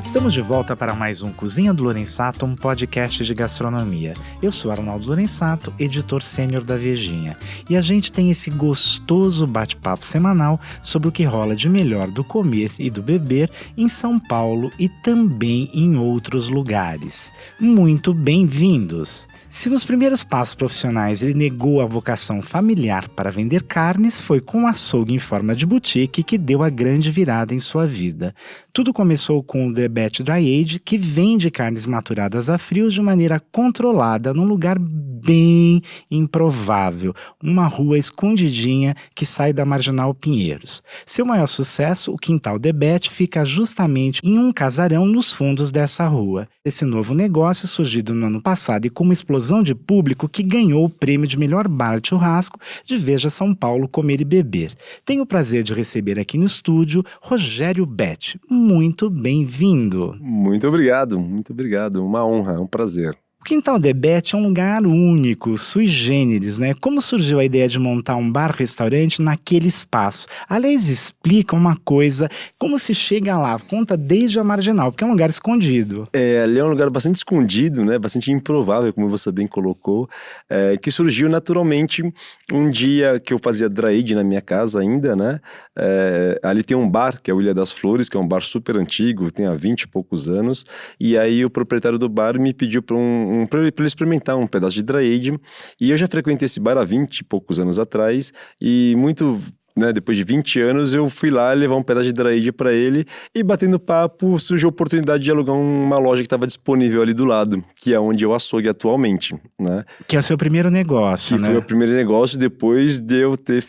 Estamos de volta para mais um Cozinha do Lorenzato, um podcast de gastronomia. Eu sou Arnaldo Lorenzato, editor sênior da Vejinha, e a gente tem esse gostoso bate-papo semanal sobre o que rola de melhor do comer e do beber em São Paulo e também em outros lugares. Muito bem-vindos! Se nos primeiros passos profissionais ele negou a vocação familiar para vender carnes, foi com o açougue em forma de boutique que deu a grande virada em sua vida. Tudo começou com o The Bet Dry Age, que vende carnes maturadas a frio de maneira controlada num lugar bem improvável, uma rua escondidinha que sai da Marginal Pinheiros. Seu maior sucesso, o Quintal The Bet, fica justamente em um casarão nos fundos dessa rua. Esse novo negócio, surgido no ano passado e com uma explosão de público, que ganhou o prêmio de melhor bar de churrasco de Veja São Paulo Comer e Beber. Tenho o prazer de receber aqui no estúdio Rogério Bet. Muito bem-vindo. Muito obrigado. Uma honra, um prazer. O Quintal The Bet é um lugar único, sui generis, né? Como surgiu a ideia de montar um bar-restaurante naquele espaço? Aliás, explica uma coisa, como se chega lá, conta desde a Marginal, porque é um lugar escondido. Ali é um lugar bastante escondido, né? Bastante improvável, como você bem colocou, que surgiu naturalmente um dia que eu fazia dry age na minha casa ainda, né? Ali tem um bar, que é o Ilha das Flores, que é um bar super antigo, tem há 20 e poucos anos, e aí o proprietário do bar me pediu para ele experimentar um pedaço de dry age, e eu já frequentei esse bar há 20 e poucos anos atrás, e muito... depois de 20 anos, eu fui lá levar um pedaço de dry age pra ele e, batendo papo, surgiu a oportunidade de alugar uma loja que estava disponível ali do lado, que é onde eu açougue atualmente, né? Que é o seu primeiro negócio, que né? Foi o primeiro negócio depois de eu ter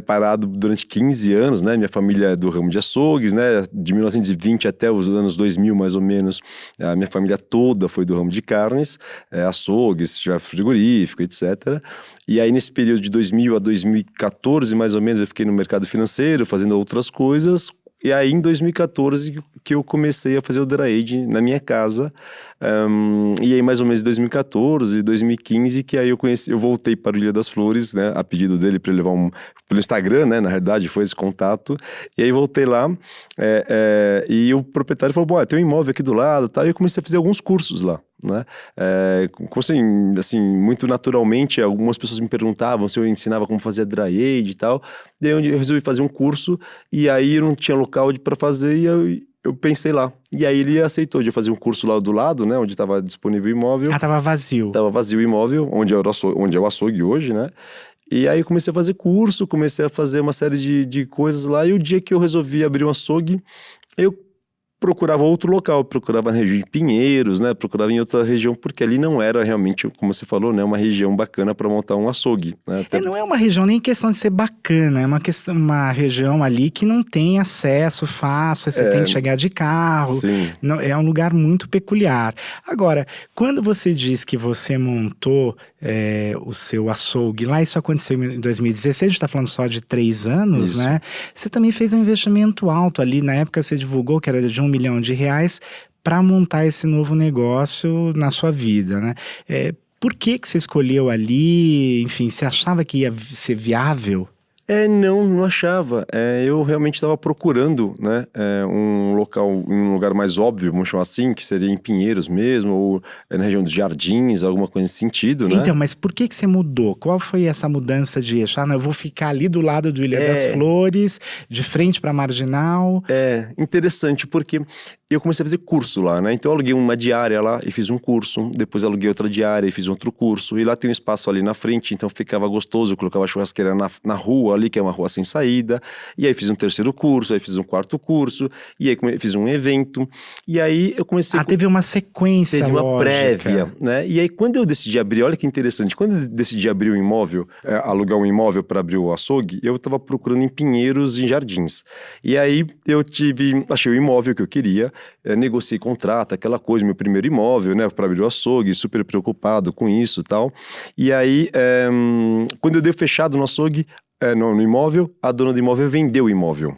parado durante 15 anos, né? Minha família é do ramo de açougues, né? De 1920 até os anos 2000, mais ou menos, a minha família toda foi do ramo de carnes, açougues, frigorífico, etc. E aí, nesse período de 2000 a 2014, mais ou menos, eu fiquei no mercado financeiro, fazendo outras coisas. E aí, em 2014, que eu comecei a fazer o dry age na minha casa. E aí, mais ou menos em 2014, 2015, que aí eu voltei para o Ilha das Flores, né? A pedido dele para ele levar pelo Instagram, né? Na verdade, foi esse contato. E aí, voltei lá. E o proprietário falou, tem um imóvel aqui do lado, tá? E eu comecei a fazer alguns cursos lá, né? Assim, muito naturalmente, algumas pessoas me perguntavam se eu ensinava como fazer dry age e tal. Daí eu resolvi fazer um curso, e aí eu não tinha local para fazer, e eu pensei lá. E aí ele aceitou de fazer um curso lá do lado, né? Onde estava disponível o imóvel. Tava vazio. Tava vazio o imóvel, onde é o açougue hoje, né? E aí eu comecei a fazer curso, comecei a fazer uma série de coisas lá, e o dia que eu resolvi abrir um açougue, eu procurava outro local, procurava na região de Pinheiros, né? Procurava em outra região, porque ali não era realmente, como você falou, né? Uma região bacana para montar um açougue, né? Não é uma região nem questão de ser bacana, é uma região ali que não tem acesso fácil, você tem que chegar de carro. Sim. Não, é um lugar muito peculiar. Agora, quando você diz que você montou o seu açougue lá, isso aconteceu em 2016, a gente está falando só de 3 anos, isso, né? Você também fez um investimento alto ali, na época você divulgou que era de R$1 milhão para montar esse novo negócio na sua vida, né? Por que você escolheu ali? Enfim, você achava que ia ser viável? Não achava. Eu realmente estava procurando, né, um lugar mais óbvio, vamos chamar assim, que seria em Pinheiros mesmo, ou na região dos Jardins, alguma coisa nesse sentido, né? Então, mas por que você mudou? Qual foi essa mudança de eixo? Eu vou ficar ali do lado do Ilha das Flores, de frente para a Marginal. Interessante, porque eu comecei a fazer curso lá, né? Então eu aluguei uma diária lá e fiz um curso, depois aluguei outra diária e fiz outro curso, e lá tem um espaço ali na frente, então ficava gostoso, eu colocava a churrasqueira na rua ali, que é uma rua sem saída, e aí fiz um terceiro curso, aí fiz um quarto curso, e aí fiz um evento, e aí eu comecei... teve uma sequência Teve uma lógica. prévia, né? E aí quando eu decidi abrir, olha que interessante, quando eu decidi abrir um imóvel, alugar um imóvel para abrir o açougue, eu tava procurando em Pinheiros, em Jardins, e aí achei o imóvel que eu queria, negociei contrato, aquela coisa, meu primeiro imóvel, né, para abrir o açougue, super preocupado com isso e tal, e aí quando eu dei fechado no açougue, no imóvel, a dona do imóvel vendeu o imóvel.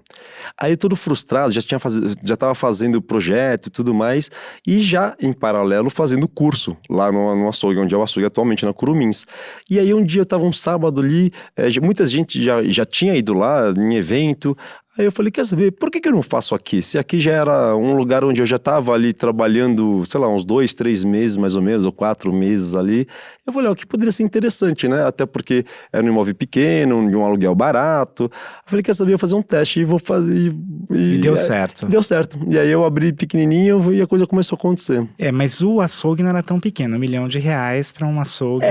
Aí todo frustrado, já estava fazendo o projeto e tudo mais, e já em paralelo fazendo curso lá no açougue, onde é o açougue atualmente, na Curumins. E aí um dia eu estava um sábado ali, muita gente já tinha ido lá em evento, Aí eu falei, quer saber, por que eu não faço aqui? Se aqui já era um lugar onde eu já estava ali trabalhando, sei lá, uns 2, 3 meses mais ou menos, ou 4 meses ali, eu falei, ó, que poderia ser interessante, né? Até porque era um imóvel pequeno, de um aluguel barato. Eu falei, quer saber, eu vou fazer um teste e vou fazer... E deu certo. Deu certo. E aí eu abri pequenininho e a coisa começou a acontecer. Mas o açougue não era tão pequeno, R$1 milhão para um açougue.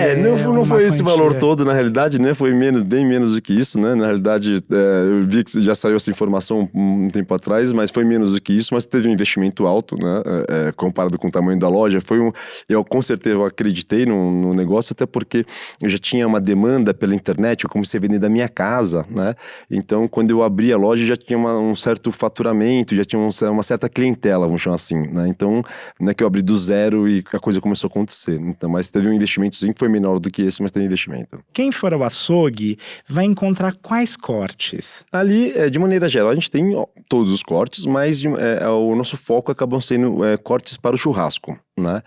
Não foi esse valor todo, na realidade, né? Foi bem menos do que isso, né? Na realidade, eu vi que já saiu essa informação um tempo atrás, mas foi menos do que isso, mas teve um investimento alto, né? Comparado com o tamanho da loja. Eu com certeza acreditei no negócio, até porque eu já tinha uma demanda pela internet, eu comecei a vender da minha casa, né? Então, quando eu abri a loja, já tinha um certo faturamento, já tinha uma certa clientela, vamos chamar assim, né? Então, não é que eu abri do zero e a coisa começou a acontecer. Então, mas teve um investimentozinho que foi menor do que esse, mas teve investimento. Quem for ao açougue vai encontrar quais cortes? Ali, de maneira geral, a gente tem todos os cortes, mas o nosso foco acabam sendo cortes para o churrasco, né?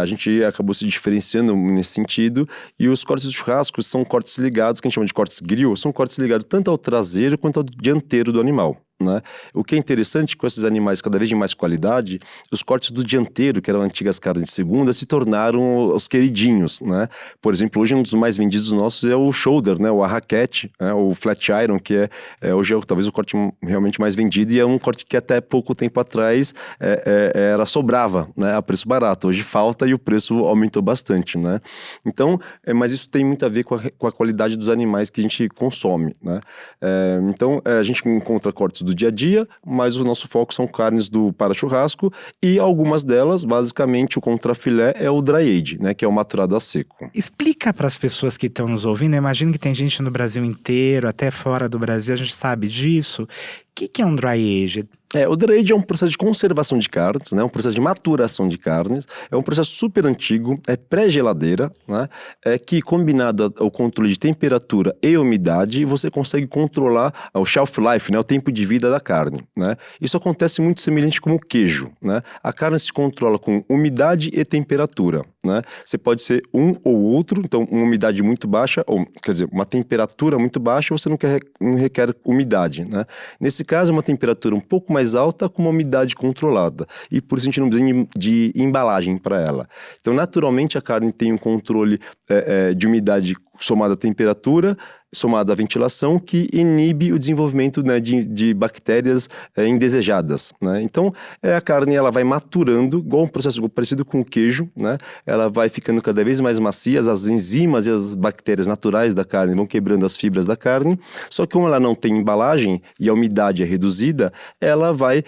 A gente acabou se diferenciando nesse sentido, e os cortes do churrasco são cortes ligados, que a gente chama de cortes grill, são cortes ligados tanto ao traseiro quanto ao dianteiro do animal, né? O que é interessante com esses animais cada vez de mais qualidade, os cortes do dianteiro, que eram antigas carnes de segunda, se tornaram os queridinhos, né? Por exemplo, hoje um dos mais vendidos nossos é o shoulder, né? O arraquete, né? O flat iron, que hoje é talvez o corte realmente mais vendido, e é um corte que até pouco tempo atrás sobrava, né? A preço barato. Hoje falta e o preço aumentou bastante, né? Então, mas isso tem muito a ver com a qualidade dos animais que a gente consome, né? Então, a gente encontra cortes do dia a dia, mas o nosso foco são carnes para churrasco, e algumas delas, basicamente o contrafilé é o dry age, né, que é o maturado a seco. Explica para as pessoas que estão nos ouvindo, eu imagino que tem gente no Brasil inteiro, até fora do Brasil, a gente sabe disso. O que é um dry age? O dry age é um processo de conservação de carnes, né? Um processo de maturação de carnes. É um processo super antigo, é pré-geladeira, né? Que combinado ao controle de temperatura e umidade, você consegue controlar o shelf life, né? O tempo de vida da carne, né? Isso acontece muito semelhante com o queijo, né? A carne se controla com umidade e temperatura, né? Você pode ser um ou outro, então uma umidade muito baixa, ou quer dizer, uma temperatura muito baixa, você não requer umidade, né? Nesse caso, uma temperatura um pouco mais alta com uma umidade controlada, e por isso a gente não precisa de embalagem para ela. Então, naturalmente, a carne tem um controle de umidade somada à temperatura, somada à ventilação, que inibe o desenvolvimento, né, de bactérias indesejadas, né? Então, a carne ela vai maturando, igual um processo parecido com o queijo, né? Ela vai ficando cada vez mais macia, as enzimas e as bactérias naturais da carne vão quebrando as fibras da carne, só que como ela não tem embalagem e a umidade é reduzida, ela vai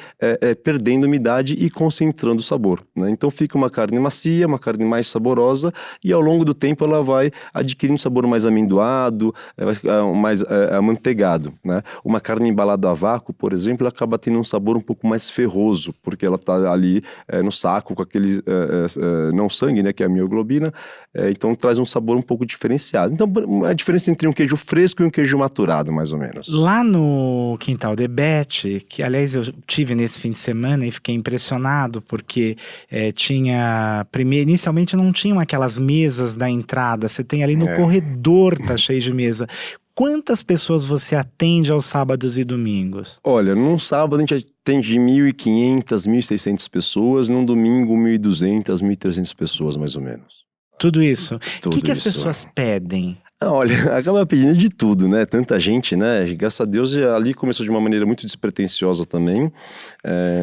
perdendo umidade e concentrando o sabor, né? Então fica uma carne macia, uma carne mais saborosa, e ao longo do tempo ela vai adquirindo um sabor mais amendoado, mais amanteigado, né? Uma carne embalada a vácuo, por exemplo, ela acaba tendo um sabor um pouco mais ferroso, porque ela está ali no saco com aquele não sangue, né, que é a mioglobina, então traz um sabor um pouco diferenciado. Então, a diferença entre um queijo fresco e um queijo maturado, mais ou menos. Lá no Quintal de Beth, que aliás eu tive nesse fim de semana e fiquei impressionado, porque inicialmente não tinham aquelas mesas da entrada, você tem ali no corredor, tá cheio de mesa. Quantas pessoas você atende aos sábados e domingos? Olha, num sábado a gente atende 1.500, 1.600 pessoas, num domingo 1.200, 1.300 pessoas, mais ou menos. Tudo isso. O que as pessoas pedem? Olha, acaba pedindo de tudo, né? Tanta gente, né? Graças a Deus, ali começou de uma maneira muito despretensiosa também.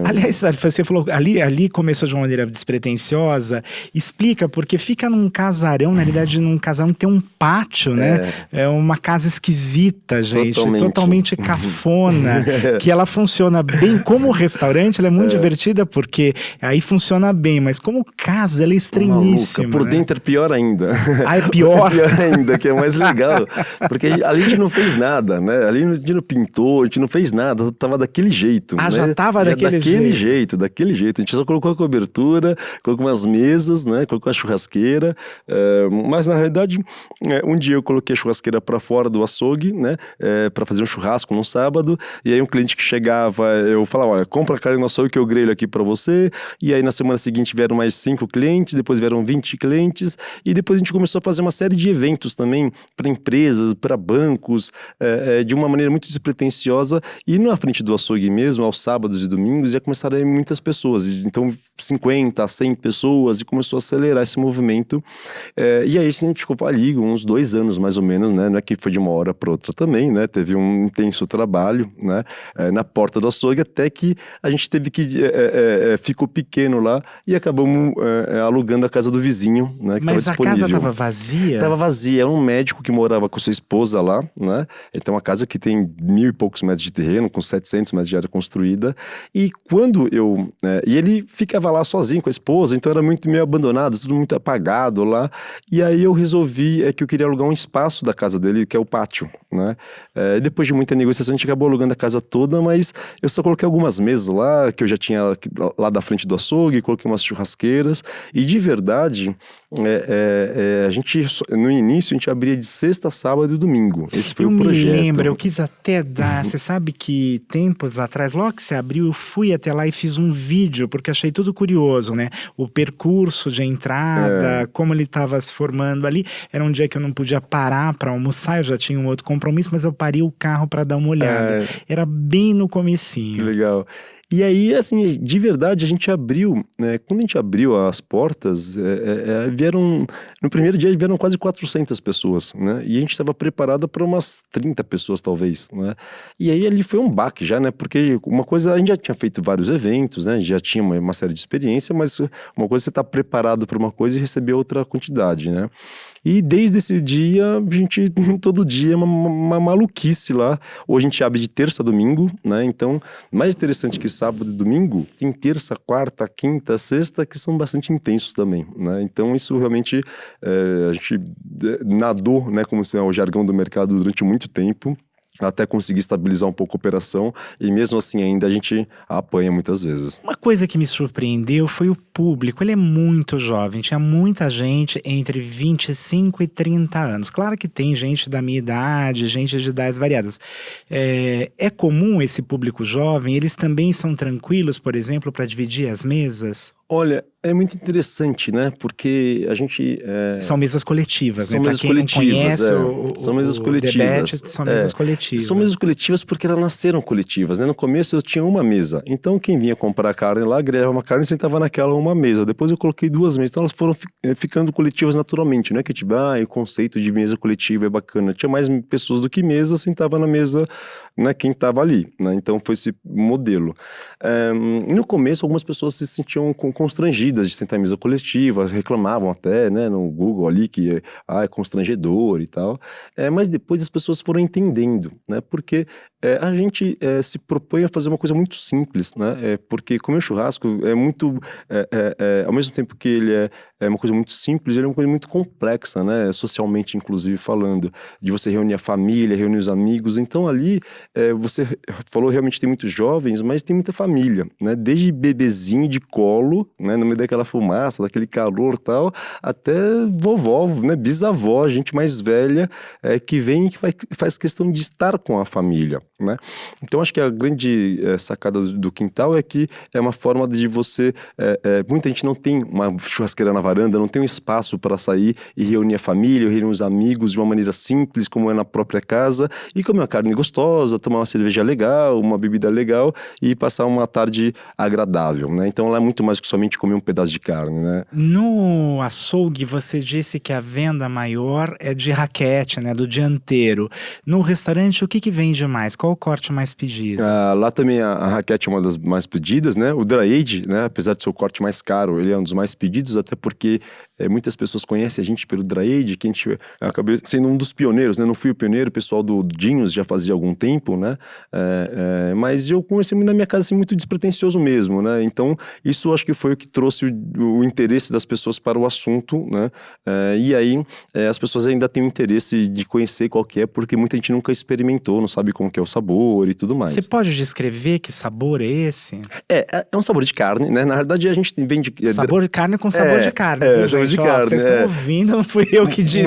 Aliás, você falou, ali começou de uma maneira despretensiosa. Explica, porque fica num casarão, na realidade, num casarão que tem um pátio, né? É uma casa esquisita, gente. Totalmente cafona. Que ela funciona bem como restaurante, ela é muito divertida, porque aí funciona bem, mas como casa, ela é estranhíssima. Por dentro é pior ainda. Ah, é pior? É pior ainda, que é mais legal, porque ali a gente não fez nada, né? Ali a gente não pintou, a gente não fez nada, tava daquele jeito. Ah, né? já tava daquele jeito. Daquele jeito. A gente só colocou a cobertura, colocou umas mesas, né? Colocou a churrasqueira, mas na realidade, um dia eu coloquei a churrasqueira para fora do açougue, né? Para fazer um churrasco num sábado, e aí um cliente que chegava, eu falava, olha, compra a carne no açougue que eu grelho aqui para você, e aí na semana seguinte vieram mais 5 clientes, depois vieram 20 clientes, e depois a gente começou a fazer uma série de eventos também, para empresas, para bancos, de uma maneira muito despretensiosa. E na frente do açougue mesmo, aos sábados e domingos, já começaram a ir muitas pessoas. Então, 50, 100 pessoas, e começou a acelerar esse movimento. E aí a gente ficou ali uns 2 anos, mais ou menos, né? Não é que foi de uma hora para outra também, né? Teve um intenso trabalho, né? Na porta do açougue, até que a gente teve que... ficou pequeno lá e acabamos alugando a casa do vizinho, né? Que Mas a casa estava vazia? Estava vazia. Era um médico que morava com sua esposa lá, né? Então, uma casa que tem 1.000 e poucos metros de terreno, com 700 metros de área construída. E quando e ele ficava lá sozinho com a esposa, então era muito meio abandonado, tudo muito apagado lá. E aí eu resolvi que eu queria alugar um espaço da casa dele, que é o pátio, né? Depois de muita negociação, a gente acabou alugando a casa toda, mas eu só coloquei algumas mesas lá, que eu já tinha lá da frente do açougue, coloquei umas churrasqueiras. E de verdade, a gente, no início, a gente abria de sexta, sábado e domingo. Esse foi o projeto. Eu me lembro, eu quis até dar, você sabe que tempos atrás, logo que você abriu, eu fui até lá e fiz um vídeo, porque achei tudo curioso, né? O percurso de entrada, como ele estava se formando ali. Era um dia que eu não podia parar para almoçar, eu já tinha um outro compromisso, mas eu parei o carro para dar uma olhada. Era bem no comecinho. Que legal. E aí, assim, de verdade, a gente abriu, né? Quando a gente abriu as portas, no primeiro dia vieram quase 400 pessoas, né? E a gente estava preparada para umas 30 pessoas, talvez, né? E aí ali foi um baque já, né? Porque uma coisa, a gente já tinha feito vários eventos, né? Já tinha uma série de experiência, mas uma coisa é você estar preparado para uma coisa e receber outra quantidade, né? E desde esse dia, a gente, todo dia, é uma maluquice lá. Ou a gente abre de terça a domingo, né? Então, mais interessante que sábado e domingo, tem terça, quarta, quinta, sexta, que são bastante intensos também, né? Então, isso realmente, a gente nadou, né? Como se é o jargão do mercado durante muito tempo, até conseguir estabilizar um pouco a operação, e mesmo assim ainda a gente apanha muitas vezes. Uma coisa que me surpreendeu foi o público. Ele é muito jovem, tinha muita gente entre 25 e 30 anos. Claro que tem gente da minha idade, gente de idades variadas. É comum esse público jovem? Eles também são tranquilos, por exemplo, para dividir as mesas? Olha, é muito interessante, né? Porque a gente... São mesas coletivas, são né? mesas pra quem coletivas, não conhece são mesas coletivas. Debate, são mesas coletivas. São mesas coletivas porque elas nasceram coletivas, né? No começo eu tinha uma mesa. Então quem vinha comprar carne lá, grelhava uma carne e sentava naquela uma mesa. Depois eu coloquei 2 mesas. Então elas foram ficando coletivas naturalmente, né? Que tipo, o conceito de mesa coletiva é bacana. Tinha mais pessoas do que mesa, sentava na mesa, né? Quem estava ali, né? Então foi esse modelo. No começo algumas pessoas se sentiam constrangidas de sentar em mesa coletiva, reclamavam até, né, no Google ali que é constrangedor e tal, mas depois as pessoas foram entendendo, né, porque a gente se propõe a fazer uma coisa muito simples, né, porque comer churrasco é muito, ao mesmo tempo que ele é uma coisa muito simples, ele é uma coisa muito complexa, né, socialmente inclusive falando, de você reunir a família, reunir os amigos. Então ali, você falou, realmente tem muitos jovens, mas tem muita família, né, desde bebezinho de colo, né, no meio daquela fumaça, daquele calor e tal, até vovó, né, bisavó, gente mais velha, que vem e que faz questão de estar com a família, né. Então acho que a grande sacada do quintal é que é uma forma de você, muita gente não tem uma churrasqueira na varanda, não tem um espaço para sair e reunir a família, reunir os amigos de uma maneira simples, como é na própria casa, e comer uma carne gostosa, tomar uma cerveja legal, uma bebida legal e passar uma tarde agradável, né. Então lá é muito mais que somente comer um pedaço de carne, né? No açougue, você disse que a venda maior é de raquete, né? Do dianteiro. No restaurante, o que vende mais? Qual o corte mais pedido? Lá também a raquete é uma das mais pedidas, né? O dry age, né? Apesar de ser o corte mais caro, ele é um dos mais pedidos, até porque muitas pessoas conhecem a gente pelo dry age, que a gente acabei sendo um dos pioneiros, né? Não fui o pioneiro, o pessoal do Dinhos já fazia algum tempo, né? Mas eu comecei na minha casa assim, muito despretensioso mesmo, né? Então, isso acho que foi o que trouxe o interesse das pessoas para o assunto, né? E aí as pessoas ainda têm o interesse de conhecer qual que é, porque muita gente nunca experimentou, não sabe como que é o sabor e tudo mais. Você pode descrever que sabor é esse? É um sabor de carne, né? Na verdade a gente vende... Sabor de carne com sabor de carne, viu, gente? de ó, carne. Vocês estão ouvindo, não fui eu que disse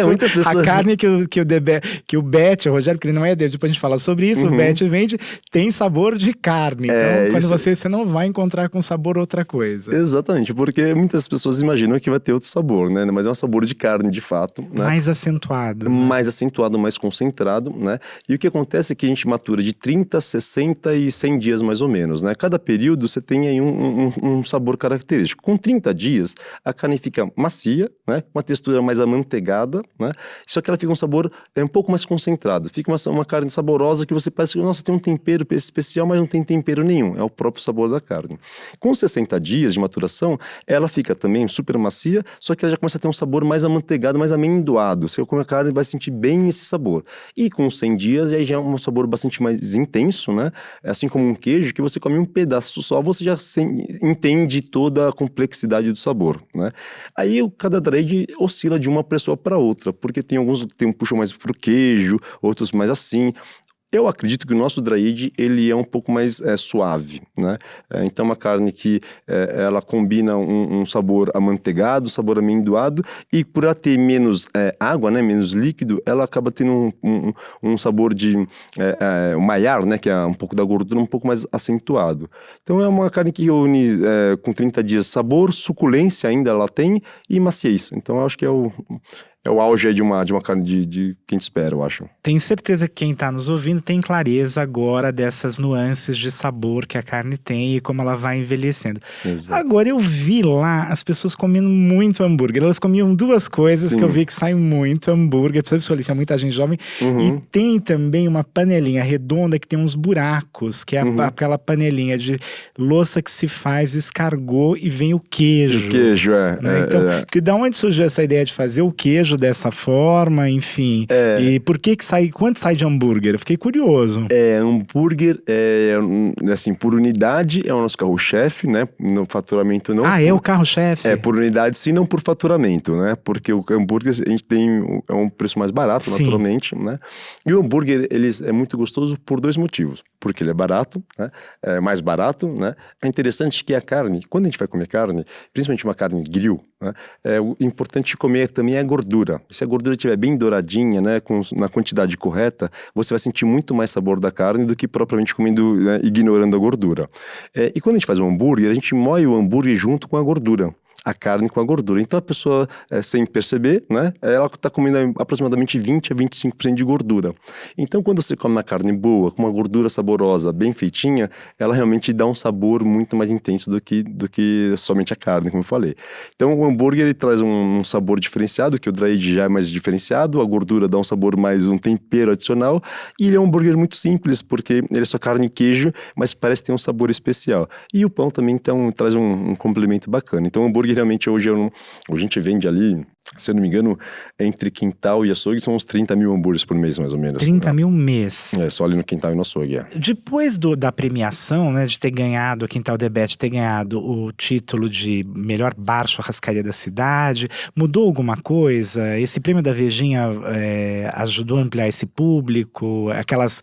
muitas pessoas... A carne que o Beth, o Rogério, que ele não é dele, depois a gente fala sobre isso, o Beth vende, tem sabor de carne. Então, quando você não vai encontrar com sabor outra coisa. Exatamente, porque muitas pessoas imaginam que vai ter outro sabor, né? Mas é um sabor de carne, de fato. Né? Mais acentuado. Né? Mais acentuado, mais concentrado, né? E o que acontece é que a gente matura de 30, 60 e 100 dias mais ou menos, né? Cada período você tem aí um sabor característico. Com 30 dias, a carne fica macia, né? Uma textura mais amanteigada, né? Só que ela fica um sabor um pouco mais concentrado. Fica uma carne saborosa que você parece que, nossa, tem um tempero especial, mas não tem tempero nenhum. É o próprio sabor da carne. Com 60 dias de maturação, ela fica também super macia, só que ela já começa a ter um sabor mais amanteigado, mais amendoado. Você come a carne vai sentir bem esse sabor. E com 100 dias, aí já é um sabor bastante mais intenso, né? Assim como um queijo, que você come um pedaço só, você já entende toda a complexidade do sabor, né? Aí cada dry oscila de uma pessoa para outra, porque tem alguns que puxam mais pro queijo, outros mais assim. Eu acredito que o nosso dry age, ele é um pouco mais suave, né? Então, uma carne que ela combina um sabor amanteigado, sabor amendoado, e por ela ter menos água, né, menos líquido, ela acaba tendo um sabor de o maillard, né, que é um pouco da gordura, um pouco mais acentuado. Então, é uma carne que une com 30 dias sabor, suculência ainda ela tem, e maciez. Então, eu acho que é o auge de uma carne de que a gente espera, eu acho. Tenho certeza que quem está nos ouvindo tem clareza agora dessas nuances de sabor que a carne tem e como ela vai envelhecendo. Exato. Agora, eu vi lá as pessoas comendo muito hambúrguer. Elas comiam duas coisas. Sim. Que eu vi que sai muito hambúrguer. Precisa visualizar muita gente jovem. E tem também uma panelinha redonda que tem uns buracos, que é aquela panelinha de louça que se faz escargot e vem o queijo. O queijo, né? Então, que da onde surgiu essa ideia de fazer o queijo dessa forma, enfim. E por que sai, quanto sai de hambúrguer? Eu fiquei curioso. Hambúrguer, assim, por unidade é o nosso carro-chefe, né? No faturamento não. É o carro-chefe? Por unidade sim, não por faturamento, né? Porque o hambúrguer a gente tem um preço mais barato, sim, naturalmente, né? E o hambúrguer, ele é muito gostoso por dois motivos. Porque ele é barato, né? É mais barato, né? É interessante que a carne, quando a gente vai comer carne, principalmente uma carne grill, né? O importante comer também é a gordura. Se a gordura estiver bem douradinha, né, na quantidade correta, você vai sentir muito mais sabor da carne do que propriamente comendo, né, ignorando a gordura. E quando a gente faz um hambúrguer, a gente moe o hambúrguer junto com a gordura. A carne com a gordura. Então a pessoa, sem perceber, né, ela está comendo aproximadamente 20 a 25% de gordura. Então quando você come uma carne boa, com uma gordura saborosa, bem feitinha, ela realmente dá um sabor muito mais intenso do que somente a carne, como eu falei. Então o hambúrguer ele traz um sabor diferenciado, que o dry age já é mais diferenciado, a gordura dá um sabor mais, um tempero adicional, e ele é um hambúrguer muito simples, porque ele é só carne e queijo, mas parece ter um sabor especial. E o pão também então, traz um complemento bacana. Então o hambúrguer realmente hoje a gente vende ali, se eu não me engano, entre Quintal e Açougue são uns 30 mil hambúrgueres por mês, mais ou menos. 30 mil mês. Só ali no Quintal e no Açougue, Depois da premiação, né, de ter ganhado, a Quintal The Best ter ganhado o título de melhor bar churrascaria da cidade, mudou alguma coisa? Esse prêmio da Vejinha ajudou a ampliar esse público? Aquelas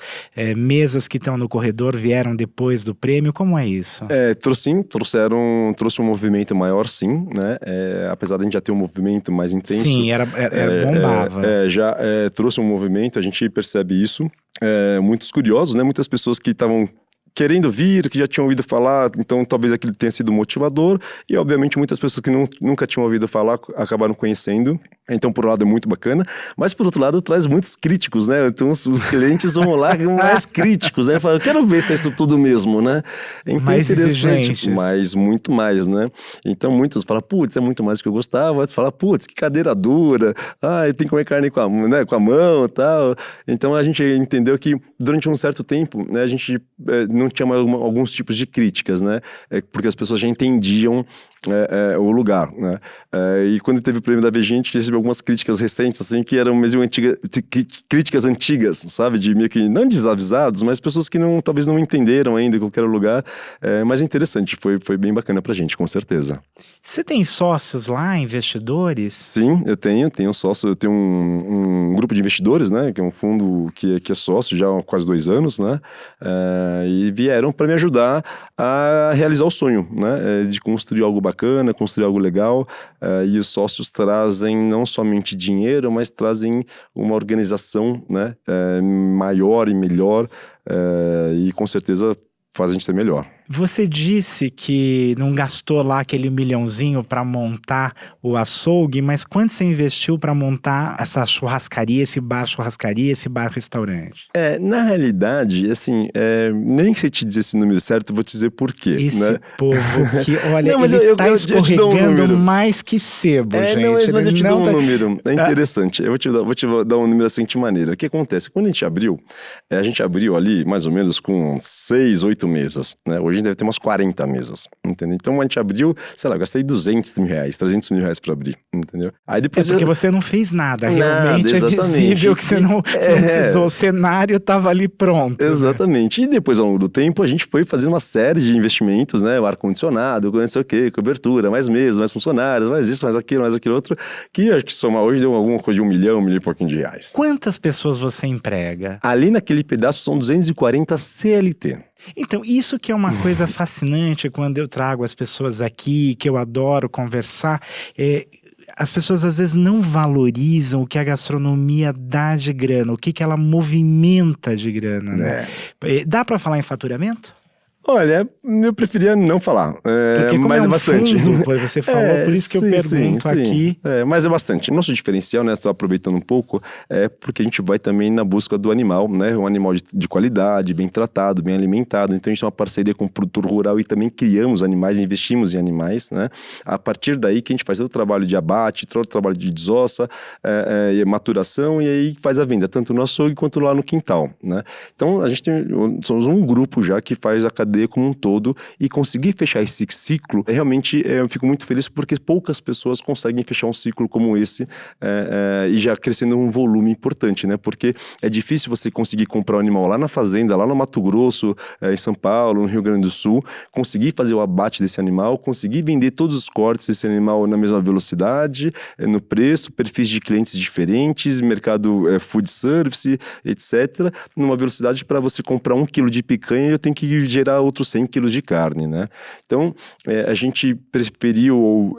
mesas que estão no corredor vieram depois do prêmio? Como é isso? Trouxe um movimento maior, sim, né? Apesar de a gente já ter um movimento mais intenso. Sim, bombava. Já trouxe um movimento, a gente percebe isso. Muitos curiosos, né? Muitas pessoas que estavam querendo vir, que já tinham ouvido falar, então talvez aquilo tenha sido motivador, e obviamente muitas pessoas que nunca tinham ouvido falar acabaram conhecendo, então por um lado é muito bacana, mas por outro lado traz muitos críticos, né, então os clientes vão lá mais críticos, né, falam, eu quero ver se é isso tudo mesmo, né, então mais interessante, mas muito mais, né, então muitos falam, putz, é muito mais do que eu gostava, outros falam, putz, que cadeira dura, eu tenho que comer carne com a mão e tal, então a gente entendeu que durante um certo tempo, né, a gente não tinha mais alguns tipos de críticas, né? Porque as pessoas já entendiam o lugar, né? E quando teve o prêmio da Vejinha, a gente recebeu algumas críticas recentes, assim, que eram mesmo críticas antigas, sabe? De meio que, não desavisados, mas pessoas que talvez não entenderam ainda qual era o lugar. Mas é interessante, foi bem bacana pra gente, com certeza. Você tem sócios lá, investidores? Sim, eu tenho sócio, eu tenho um grupo de investidores, né? Que é um fundo que é sócio já há quase 2 anos, né? E vieram para me ajudar a realizar o sonho, né? De construir algo bacana bacana, construir algo legal, e os sócios trazem não somente dinheiro, mas trazem uma organização, né, maior e melhor, e com certeza faz a gente ser melhor. Você disse que não gastou lá aquele milhãozinho para montar o açougue, mas quanto você investiu para montar essa churrascaria, esse bar restaurante? Na realidade, assim, nem sei te dizer esse número certo, vou te dizer por quê. Esse né? povo que, olha, não, mas ele tá eu te dou um escorregando número. mais que sebo, gente. Não, mas eu te dou um número, é Ah. interessante. Eu vou te dar um número da seguinte maneira. O que acontece? Quando a gente abriu ali mais ou menos com 6, 8 mesas, né? Hoje a gente deve ter umas 40 mesas, entendeu? Então a gente abriu, sei lá, eu gastei 200 mil reais, 300 mil reais pra abrir, entendeu? Aí depois porque você não fez nada, realmente exatamente. É visível que você não precisou, o cenário tava ali pronto. Exatamente, né? E depois ao longo do tempo a gente foi fazendo uma série de investimentos, né? O ar-condicionado, não sei o quê, cobertura, mais mesas, mais funcionários, mais isso, mais aquilo outro, que acho que somar hoje deu alguma coisa de 1 milhão e pouquinho de reais. Quantas pessoas você emprega? Ali naquele pedaço são 240 CLT. Então, isso que é uma coisa fascinante quando eu trago as pessoas aqui, que eu adoro conversar, as pessoas às vezes não valorizam o que a gastronomia dá de grana, o que ela movimenta de grana, né? Dá para falar em faturamento? Olha, eu preferia não falar, Porque como mas é um bastante. Fundo, você falou, por isso que eu pergunto aqui. Mas é bastante. Nosso diferencial, né, estou aproveitando um pouco, é porque a gente vai também na busca do animal, né, um animal de qualidade, bem tratado, bem alimentado. Então a gente tem uma parceria com o produtor rural e também criamos animais, investimos em animais, né. A partir daí que a gente faz todo o trabalho de abate, todo o trabalho de desossa, maturação e aí faz a venda, tanto no açougue quanto lá no quintal, né. Então a gente somos um grupo já que faz a cadeia como um todo e conseguir fechar esse ciclo, realmente eu fico muito feliz porque poucas pessoas conseguem fechar um ciclo como esse e já crescendo um volume importante, né? Porque é difícil você conseguir comprar um animal lá na fazenda, lá no Mato Grosso, em São Paulo, no Rio Grande do Sul, conseguir fazer o abate desse animal, conseguir vender todos os cortes desse animal na mesma velocidade, no preço, perfis de clientes diferentes, mercado food service, etc., numa velocidade para você comprar 1 quilo de picanha eu tenho que gerar outros 100 quilos de carne, né? Então, a gente preferiu ou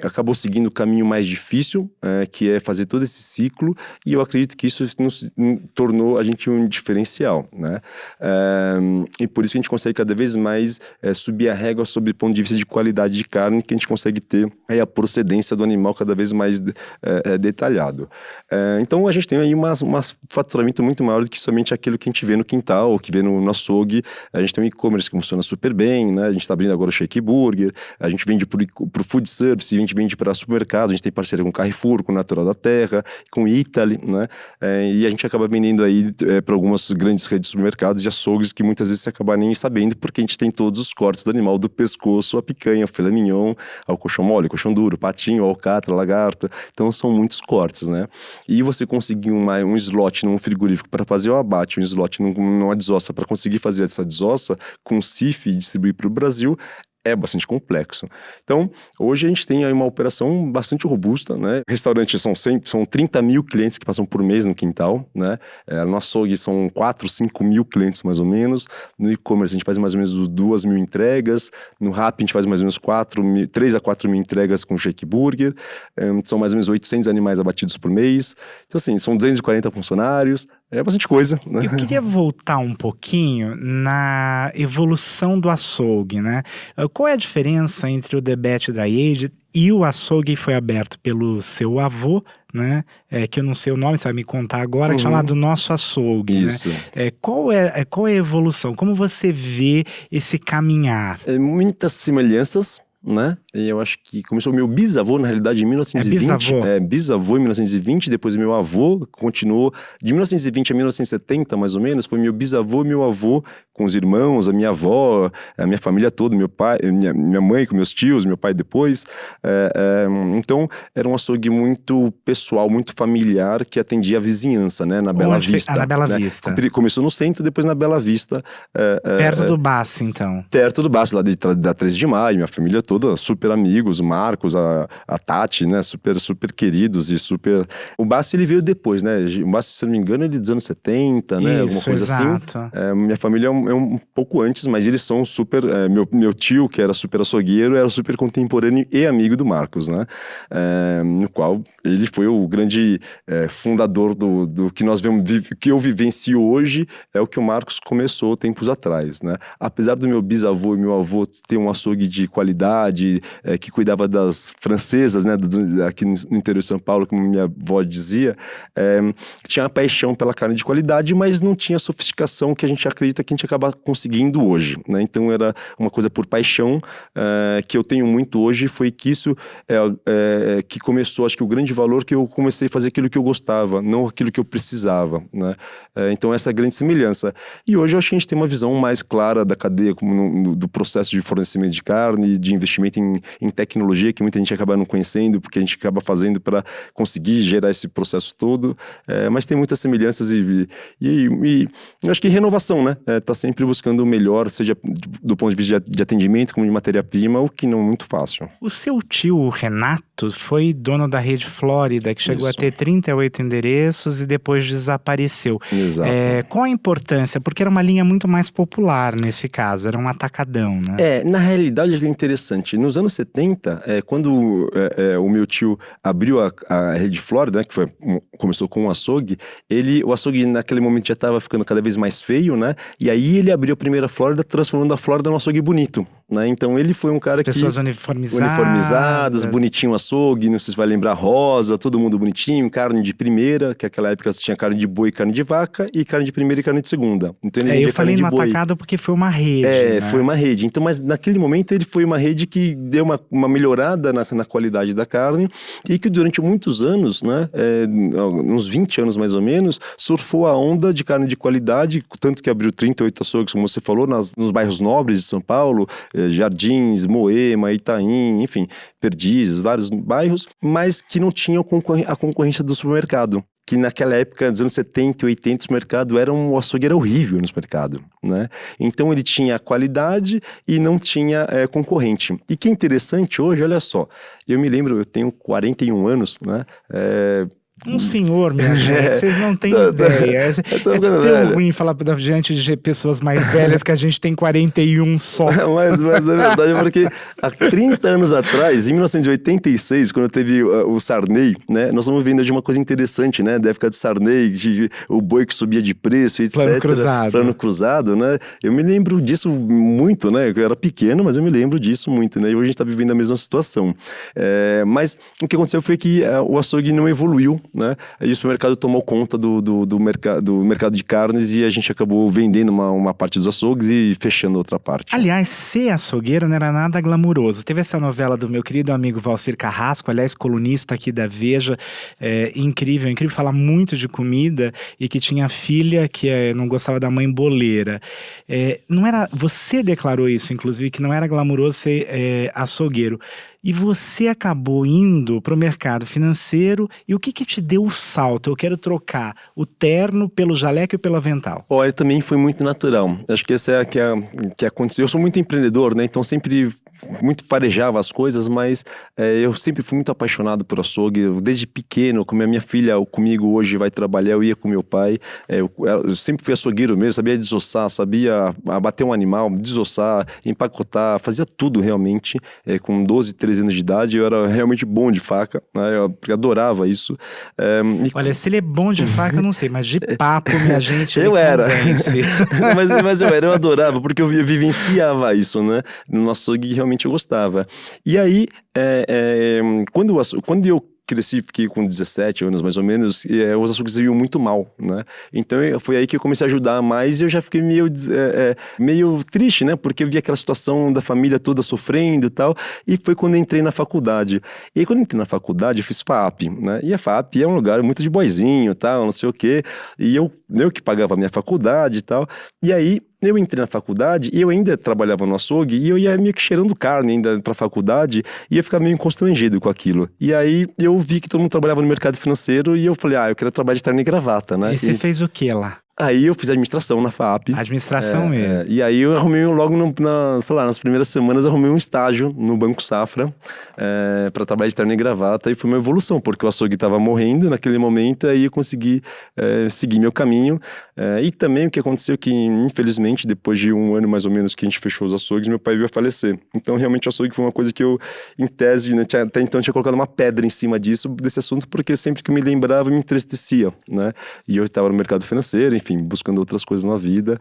acabou seguindo o caminho mais difícil, que é fazer todo esse ciclo, e eu acredito que isso nos tornou a gente um diferencial, né? E por isso que a gente consegue cada vez mais subir a régua sobre o ponto de vista de qualidade de carne, que a gente consegue ter a procedência do animal cada vez mais detalhado. Então, a gente tem aí um faturamento muito maior do que somente aquilo que a gente vê no quintal, ou que vê no açougue. A gente tem um e-commerce que funciona super bem, né? A gente está abrindo agora o Shake Burger, a gente vende pro food service, a gente vende para supermercado, a gente tem parceria com Carrefour, com Natural da Terra, com Italy, né? E a gente acaba vendendo aí para algumas grandes redes de supermercados e açougues que muitas vezes você acaba nem sabendo, porque a gente tem todos os cortes do animal, do pescoço, a picanha, o filé mignon, ao coxão mole, coxão duro, patinho, alcatra, lagarto. Então são muitos cortes, né? E você conseguir um slot num frigorífico para fazer o abate, um slot numa desossa para conseguir fazer essa desossa com CIF e distribuir para o Brasil, é bastante complexo. Então, hoje a gente tem aí uma operação bastante robusta, né? Restaurantes são 30 mil clientes que passam por mês no quintal, né? No açougue são 4, 5 mil clientes mais ou menos. No e-commerce a gente faz mais ou menos 2 mil entregas. No Rappi a gente faz mais ou menos 3 a 4 mil entregas com o Shake Burger. São mais ou menos 800 animais abatidos por mês. Então, assim, são 240 funcionários. É bastante coisa, né? Eu queria voltar um pouquinho na evolução do açougue, né? Qual é a diferença entre o Debete Dry Aged e o açougue que foi aberto pelo seu avô, né? Que eu não sei o nome, você vai me contar agora, que é chamado Nosso Açougue. Isso. Né? Qual é a evolução? Como você vê esse caminhar? Muitas semelhanças, né? E eu acho que começou meu bisavô, na realidade, em 1920. Bisavô? Bisavô em 1920, depois meu avô continuou. De 1920 a 1970, mais ou menos, foi meu bisavô e meu avô com os irmãos, a minha avó, a minha família toda, meu pai, minha mãe com meus tios, meu pai depois. Então, era um açougue muito pessoal, muito familiar, que atendia a vizinhança, né? Na Bela Vista. Na Bela né? Vista. Começou no centro, depois na Bela Vista. Perto do Baço, então. Perto do Baço, lá da 13 de Maio, minha família toda. toda super amigos, o Marcos, a Tati, né? Super, super queridos e super... O Bassi, ele veio depois, né? O Bassi, se não me engano, ele é dos anos 70, né? Alguma coisa exato. assim. Minha família é um pouco antes, mas eles são super... meu tio, que era super açougueiro, era super contemporâneo e amigo do Marcos, né? No qual ele foi o grande fundador do que nós vemos, que eu vivencio hoje, é o que o Marcos começou tempos atrás, né? Apesar do meu bisavô e meu avô ter um açougue de qualidade, que cuidava das francesas, né? Aqui no interior de São Paulo, como minha avó dizia, tinha a paixão pela carne de qualidade, mas não tinha a sofisticação que a gente acredita que a gente acaba conseguindo hoje, né? Então era uma coisa por paixão, que eu tenho muito hoje, foi que isso que começou, acho que o grande valor que eu comecei a fazer aquilo que eu gostava, não aquilo que eu precisava, né? Então essa é a grande semelhança. E hoje eu acho que a gente tem uma visão mais clara da cadeia, como do processo de fornecimento de carne, de investimento em tecnologia, que muita gente acaba não conhecendo, porque a gente acaba fazendo para conseguir gerar esse processo todo, mas tem muitas semelhanças e eu acho que renovação, né? Tá sempre buscando o melhor, seja do ponto de vista de atendimento, como de matéria-prima, o que não é muito fácil. O seu tio, o Renato, foi dono da Rede Flórida, que chegou a ter 38 endereços e depois desapareceu. Exato. Qual a importância? Porque era uma linha muito mais popular nesse caso, era um atacadão, né? Na realidade é interessante. Nos anos 70, quando o meu tio abriu a Rede Flórida, né, começou com um açougue, o açougue naquele momento já estava ficando cada vez mais feio, né? E aí ele abriu a primeira Flórida, transformando a Flórida num açougue bonito, né? Então ele foi um cara que... As pessoas uniformizadas, bonitinho açougue, não sei se vai lembrar, rosa, todo mundo bonitinho, carne de primeira, que naquela época tinha carne de boi, carne de vaca, e carne de primeira e carne de segunda. Então ele eu falei no atacado porque foi uma rede, né? Foi uma rede. Então, mas naquele momento ele foi uma rede que deu uma melhorada na qualidade da carne e que durante muitos anos, né, uns 20 anos mais ou menos, surfou a onda de carne de qualidade, tanto que abriu 38 açougues, como você falou, nos bairros nobres de São Paulo, Jardins, Moema, Itaim, enfim, Perdizes, vários bairros, mas que não tinham a concorrência do supermercado. Que naquela época, dos anos 70 e 80, o açougue era horrível no mercado, né? Então ele tinha qualidade e não tinha concorrente. E que interessante hoje, olha só, eu me lembro, eu tenho 41 anos, né? Um senhor, minha gente, vocês não têm ideia. É tão ruim falar diante de pessoas mais velhas que a gente tem 41 só. Mas é verdade, porque há 30 anos atrás, em 1986, quando teve o Sarney, né, nós estamos vendo de uma coisa interessante, né, da época do Sarney, o boi que subia de preço, etc. Plano cruzado, né? Eu me lembro disso muito, né? Eu era pequeno, mas eu me lembro disso muito, né? E hoje a gente está vivendo a mesma situação. Mas o que aconteceu foi que o açougue não evoluiu, né? E o supermercado tomou conta do mercado de carnes e a gente acabou vendendo uma parte dos açougues e fechando outra parte. Aliás, ser açougueiro não era nada glamuroso. Teve essa novela do meu querido amigo Valcir Carrasco, aliás, colunista aqui da Veja, incrível, fala muito de comida e que tinha filha que não gostava da mãe boleira. Não era, você declarou isso, inclusive, que não era glamuroso ser açougueiro. E você acabou indo para o mercado financeiro. E o que te deu o salto? Eu quero trocar o terno pelo jaleco e pelo avental. Olha, também foi muito natural. Acho que essa é que aconteceu. Eu sou muito empreendedor, né? Então sempre muito farejava as coisas, mas eu sempre fui muito apaixonado por açougue. Desde pequeno, como a minha filha comigo hoje vai trabalhar, eu ia com meu pai. Eu sempre fui açougueiro mesmo, sabia desossar, sabia abater um animal, desossar, empacotar, fazia tudo realmente. Com 12, 13 anos de idade, eu era realmente bom de faca, né? Eu adorava isso. Olha, se ele é bom de faca, eu não sei, mas de papo, minha gente, eu era. mas eu adorava, porque eu vivenciava isso, né? No açougue realmente eu gostava. E aí, quando eu cresci, fiquei com 17 anos mais ou menos, e os açougues iam muito mal, né? Então foi aí que eu comecei a ajudar mais e eu já fiquei meio triste, né? Porque eu vi aquela situação da família toda sofrendo e tal, e foi quando eu entrei na faculdade. E aí quando eu entrei na faculdade eu fiz FAAP, né? E a FAAP é um lugar muito de boizinho e tal, não sei o quê, e eu que pagava a minha faculdade e tal, e aí eu entrei na faculdade e eu ainda trabalhava no açougue e eu ia meio que cheirando carne ainda pra faculdade e ia ficar meio constrangido com aquilo. E aí eu vi que todo mundo trabalhava no mercado financeiro e eu falei, eu quero trabalhar de terno e gravata, né? E você fez o que lá? Aí eu fiz administração na FAP. Administração mesmo. E aí eu arrumei logo, nas primeiras semanas, arrumei um estágio no Banco Safra para trabalhar de terno e gravata. E foi uma evolução, porque o açougue estava morrendo naquele momento, aí eu consegui seguir meu caminho. E também o que aconteceu que, infelizmente, depois de um ano mais ou menos que a gente fechou os açougues, meu pai veio a falecer. Então, realmente, o açougue foi uma coisa que eu, em tese, né, até então tinha colocado uma pedra em cima desse assunto, porque sempre que eu me lembrava, me entristecia, né? E eu estava no mercado financeiro, enfim, buscando outras coisas na vida.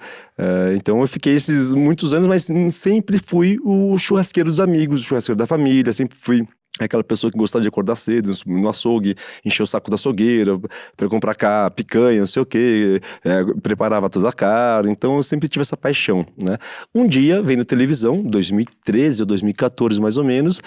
Então eu fiquei esses muitos anos, mas sempre fui o churrasqueiro dos amigos, o churrasqueiro da família, sempre fui aquela pessoa que gostava de acordar cedo no açougue, encher o saco da açougueira para comprar cá picanha, não sei o quê, preparava toda a carne. Então eu sempre tive essa paixão, né? Um dia, vendo televisão, 2013 ou 2014 mais ou menos,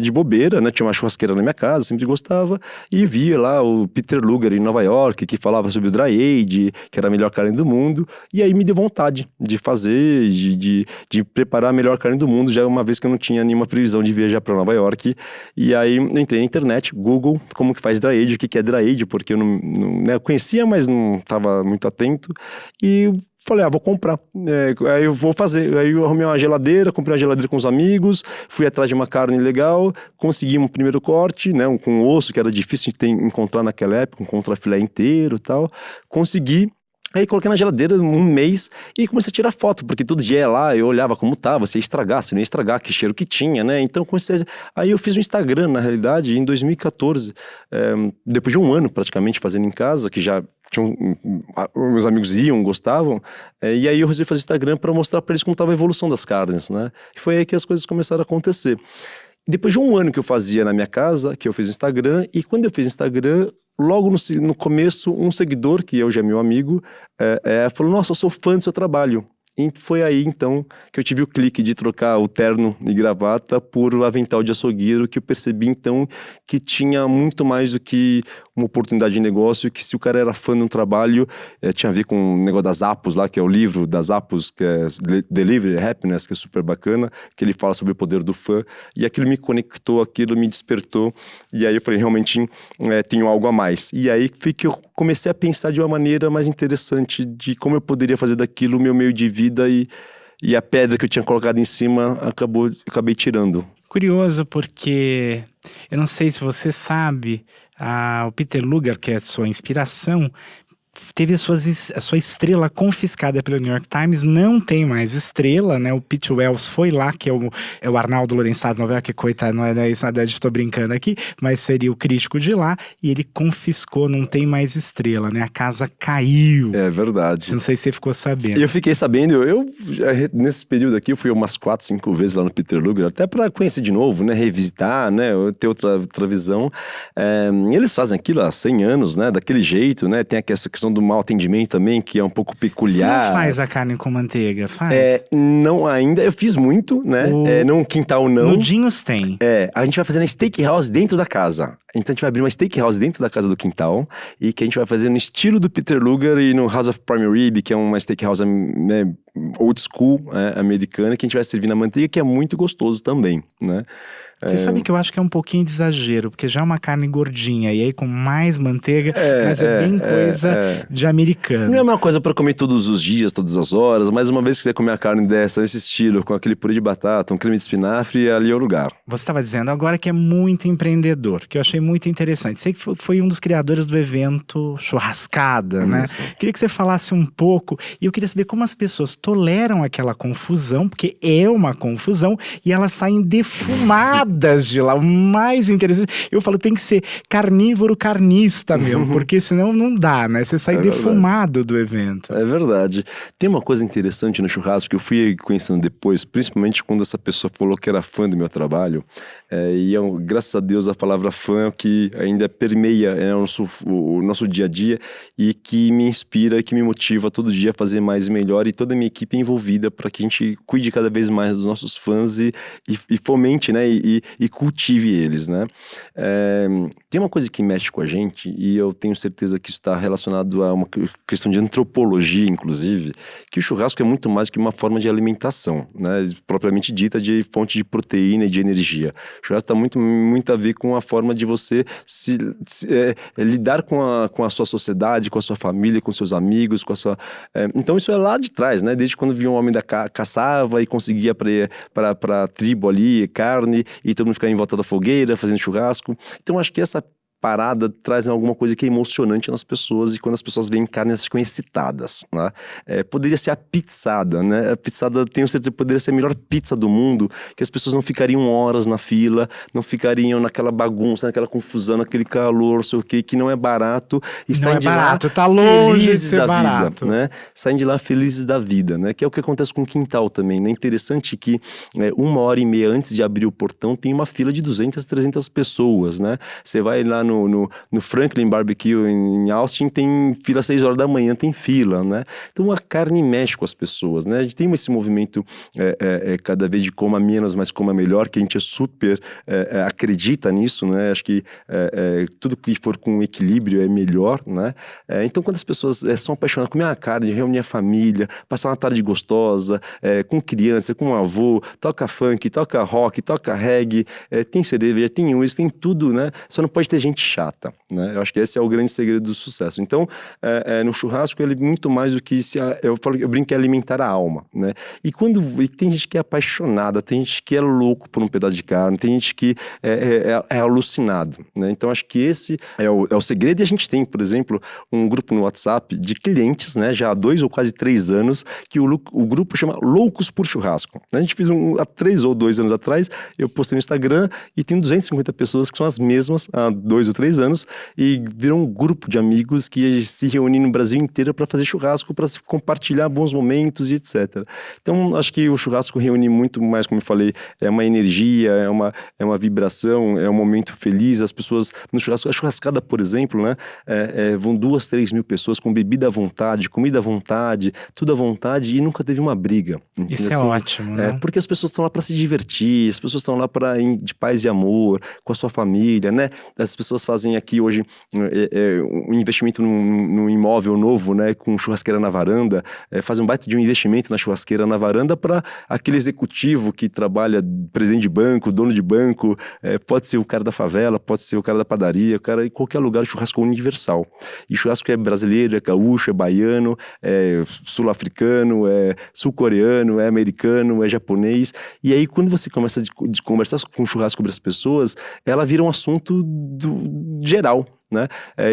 de bobeira, né? Tinha uma churrasqueira na minha casa, sempre gostava, e via lá o Peter Luger em Nova York, que falava sobre o dry age, que era a melhor carne do mundo, e aí me deu vontade de fazer, de preparar a melhor carne do mundo, já uma vez que eu não tinha nenhuma previsão de viajar para Nova York. E aí eu entrei na internet, Google, como que faz dry age, o que é dry age, porque eu eu conhecia, mas não estava muito atento. E falei, vou comprar. Aí eu vou fazer. Aí eu arrumei uma geladeira, comprei uma geladeira com os amigos, fui atrás de uma carne legal, consegui um primeiro corte, né, com osso, que era difícil de encontrar naquela época, um contrafilé inteiro e tal. Consegui. Aí coloquei na geladeira um mês e comecei a tirar foto, porque todo dia ia lá, eu olhava como tava, se ia estragar, se não ia estragar, que cheiro que tinha, né? Então aí eu fiz um Instagram, na realidade, em 2014, depois de um ano praticamente fazendo em casa, que já meus amigos gostavam, e aí eu resolvi fazer Instagram para mostrar para eles como estava a evolução das carnes, né? E foi aí que as coisas começaram a acontecer. Depois de um ano que eu fazia na minha casa, que eu fiz Instagram, e quando eu fiz Instagram, logo no começo, um seguidor, que hoje é meu amigo, falou, nossa, eu sou fã do seu trabalho. E foi aí, então, que eu tive o clique de trocar o terno e gravata por o avental de açougueiro, que eu percebi, então, que tinha muito mais do que uma oportunidade de negócio, que se o cara era fã de um trabalho, tinha a ver com o negócio das Apos lá, que é o livro das Apos, que é Delivery Happiness, que é super bacana, que ele fala sobre o poder do fã, e aquilo me conectou, aquilo me despertou, e aí eu falei, realmente, tenho algo a mais. E aí que eu comecei a pensar de uma maneira mais interessante de como eu poderia fazer daquilo o meu meio de vida, e a pedra que eu tinha colocado em cima acabei tirando. Curioso, porque eu não sei se você sabe, o Peter Luger, que é a sua inspiração, teve a sua estrela confiscada pelo New York Times, não tem mais estrela, né? O Pete Wells foi lá, que é o Arnaldo Lorenzato, não é que coitado, não é isso, estou brincando aqui, mas seria o crítico de lá, e ele confiscou, não tem mais estrela, né? A casa caiu. É verdade. Não sei se você ficou sabendo. Eu fiquei sabendo, nesse período aqui, eu fui umas 4, 5 vezes lá no Peter Luger, até para conhecer de novo, né? Revisitar, né? Ter outra visão. Eles fazem aquilo há 100 anos, né? Daquele jeito, né? Tem essa questão do mau atendimento também, que é um pouco peculiar. Você não faz a carne com manteiga, faz? Não ainda, eu fiz muito, né? Num quintal não. No Dinhos tem. A gente vai fazer uma steakhouse dentro da casa. Então a gente vai abrir uma steakhouse dentro da casa do quintal, e que a gente vai fazer no estilo do Peter Luger e no House of Prime Rib, que é uma steakhouse, né, old school, americana, que a gente vai servir na manteiga, que é muito gostoso também, né? Você sabe que eu acho que é um pouquinho de exagero, porque já é uma carne gordinha, e aí com mais manteiga, mas é bem coisa de americano. Não é uma coisa para comer todos os dias, todas as horas, mas uma vez que você comer a carne dessa, nesse estilo, com aquele purê de batata, um creme de espinafre, ali é o lugar. Você estava dizendo agora que é muito empreendedor, que eu achei muito interessante. Sei que foi um dos criadores do evento Churrascada, né? Queria que você falasse um pouco, e eu queria saber como as pessoas toleram aquela confusão, porque é uma confusão, e elas saem defumadas de lá. O mais interessante, eu falo, tem que ser carnívoro carnista mesmo, porque senão não dá, né? Você sai defumado do evento. É verdade. Tem uma coisa interessante no churrasco que eu fui conhecendo depois, principalmente quando essa pessoa falou que era fã do meu trabalho, graças a Deus a palavra fã é o que ainda permeia o nosso dia a dia, e que me inspira, que me motiva todo dia a fazer mais e melhor, e toda a minha equipe é envolvida para que a gente cuide cada vez mais dos nossos fãs e fomente, né? E e cultive eles, né? Tem uma coisa que mexe com a gente, e eu tenho certeza que isso está relacionado a uma questão de antropologia, inclusive, que o churrasco é muito mais que uma forma de alimentação, né? Propriamente dita, de fonte de proteína e de energia. O churrasco está muito a ver com a forma de você lidar com a sua sociedade, com a sua família, com seus amigos, com a sua... Então isso é lá de trás, né? Desde quando vinha um homem caçava e conseguia para a tribo ali, carne, e todo mundo ficava em volta da fogueira, fazendo churrasco. Então acho que essa parada traz alguma coisa que é emocionante nas pessoas, e quando as pessoas veem carne, elas ficam excitadas, né? Poderia ser a pizzada, né? A pizzada, tenho certeza, poderia ser a melhor pizza do mundo, que as pessoas não ficariam horas na fila, não ficariam naquela bagunça, naquela confusão, naquele calor, sei o quê, que não é barato, e saem de barato, lá tá longe de ser da barato, vida, né? Saem de lá felizes da vida, né? Que é o que acontece com o quintal também, né? Interessante que 1h30 antes de abrir o portão tem uma fila de 200, 300 pessoas, né? Você vai lá no Franklin Barbecue em Austin, tem fila às 6 horas da manhã, tem fila, né? Então a carne mexe com as pessoas, né? A gente tem esse movimento cada vez de coma menos, mas coma melhor, que a gente super acredita nisso, né? Acho que tudo que for com equilíbrio é melhor, né? Então quando as pessoas são apaixonadas por comer uma carne, reunir a família, passar uma tarde gostosa, com criança, com um avô, toca funk, toca rock, toca reggae, tem cerveja, tem uísque, tem tudo, né? Só não pode ter gente chata, né? Eu acho que esse é o grande segredo do sucesso. Então, no churrasco, ele é muito mais do que eu brinco que é alimentar a alma, né? E tem gente que é apaixonada, tem gente que é louco por um pedaço de carne, tem gente que é alucinado, né? Então, acho que esse é o segredo. E a gente tem, por exemplo, um grupo no WhatsApp de clientes, né? Já há 2 ou quase 3 anos, que o grupo chama Loucos por Churrasco. A gente fez há 3 ou 2 anos atrás, eu postei no Instagram e tem 250 pessoas que são as mesmas há 2 ou 3 anos, e virou um grupo de amigos que se reúnem no Brasil inteiro para fazer churrasco, para compartilhar bons momentos e etc. Então, acho que o churrasco reúne muito mais, como eu falei, é uma energia, é uma vibração, é um momento feliz. As pessoas no churrasco, a churrascada, por exemplo, né, vão 2, 3 mil pessoas com bebida à vontade, comida à vontade, tudo à vontade, e nunca teve uma briga. Isso é ótimo, né? Porque as pessoas estão lá para se divertir, as pessoas estão lá de paz e amor, com a sua família, né? As pessoas fazem aqui hoje um investimento num imóvel novo, né, com churrasqueira na varanda, fazem um baita de um investimento na churrasqueira na varanda para aquele executivo que trabalha, presidente de banco, dono de banco, pode ser o cara da favela, pode ser o cara da padaria, o cara em qualquer lugar. O churrasco é universal. E churrasco é brasileiro, é gaúcho, é baiano, é sul-africano, é sul-coreano, é americano, é japonês. E aí, quando você começa a conversar com o churrasco sobre as pessoas, ela vira um assunto geral, né?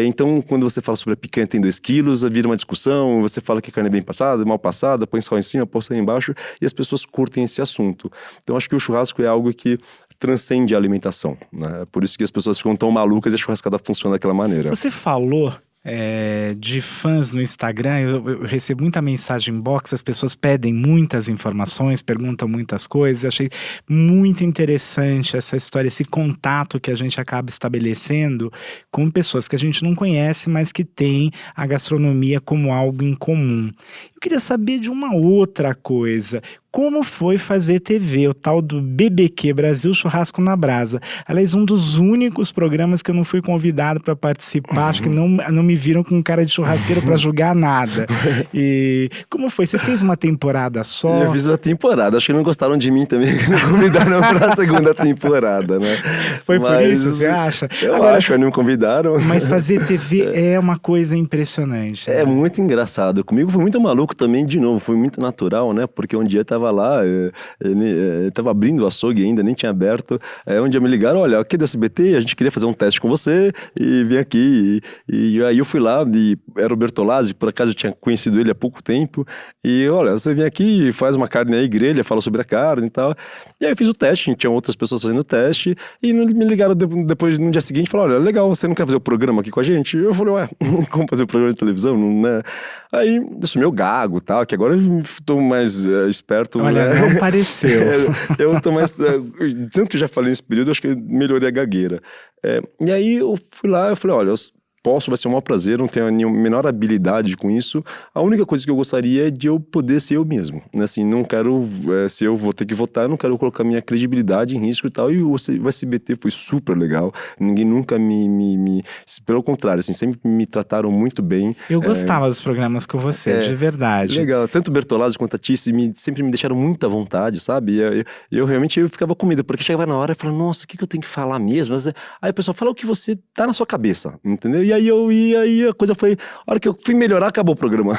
Então, quando você fala sobre a picanha tem 2 quilos, vira uma discussão, você fala que a carne é bem passada, mal passada, põe sal em cima, põe sal embaixo, e as pessoas curtem esse assunto. Então, acho que o churrasco é algo que transcende a alimentação, né? Por isso que as pessoas ficam tão malucas e a churrascada funciona daquela maneira. Você falou de fãs no Instagram, eu recebo muita mensagem inbox, as pessoas pedem muitas informações, perguntam muitas coisas. Eu achei muito interessante essa história, esse contato que a gente acaba estabelecendo com pessoas que a gente não conhece, mas que têm a gastronomia como algo em comum. Eu queria saber de uma outra coisa. Como foi fazer TV, o tal do BBQ, Brasil Churrasco na Brasa? Aliás, um dos únicos programas que eu não fui convidado para participar, acho que não me viram com cara de churrasqueiro para julgar nada. E como foi? Você fez uma temporada só? Eu fiz uma temporada, acho que não gostaram de mim também, que não convidaram para a segunda temporada, né? Foi por isso, você acha? Eu acho, não me convidaram. Mas fazer TV é uma coisa impressionante. É muito engraçado. Comigo foi muito maluco também, de novo, foi muito natural, né? Porque um dia eu tava lá, tava abrindo o açougue ainda, nem tinha aberto. Um dia me ligaram, olha, aqui do SBT, a gente queria fazer um teste com você e vem aqui. E aí eu fui lá, e era o Bertolazzi, por acaso eu tinha conhecido ele há pouco tempo. E olha, você vem aqui e faz uma carne aí, grelha, fala sobre a carne e tal. E aí eu fiz o teste, tinha outras pessoas fazendo o teste. E me ligaram depois, no dia seguinte, falaram, olha, legal, você não quer fazer o programa aqui com a gente? Eu falei, ué, como fazer o programa de televisão? Não, né? Aí eu sou meio gago e tal, que agora eu tô mais esperto. Olha, né? não pareceu. Eu tô mais... tanto que eu já falei nesse período, acho que eu melhorei a gagueira. E aí eu fui lá, eu falei, olha, vai ser um maior prazer, não tenho a menor habilidade com isso. A única coisa que eu gostaria é de eu poder ser eu mesmo, né? Assim, não quero, se eu vou ter que votar, não quero colocar minha credibilidade em risco e tal, e o SBT foi super legal, ninguém nunca pelo contrário, assim, sempre me trataram muito bem. Eu gostava dos programas com você, de verdade. Legal, tanto o Bertolazzi quanto a Tice sempre me deixaram muita vontade, sabe? Eu realmente ficava com medo, porque chegava na hora e falava, nossa, o que eu tenho que falar mesmo? Aí o pessoal fala o que você tá na sua cabeça, entendeu? E aí eu ia, e a coisa foi... A hora que eu fui melhorar, acabou o programa.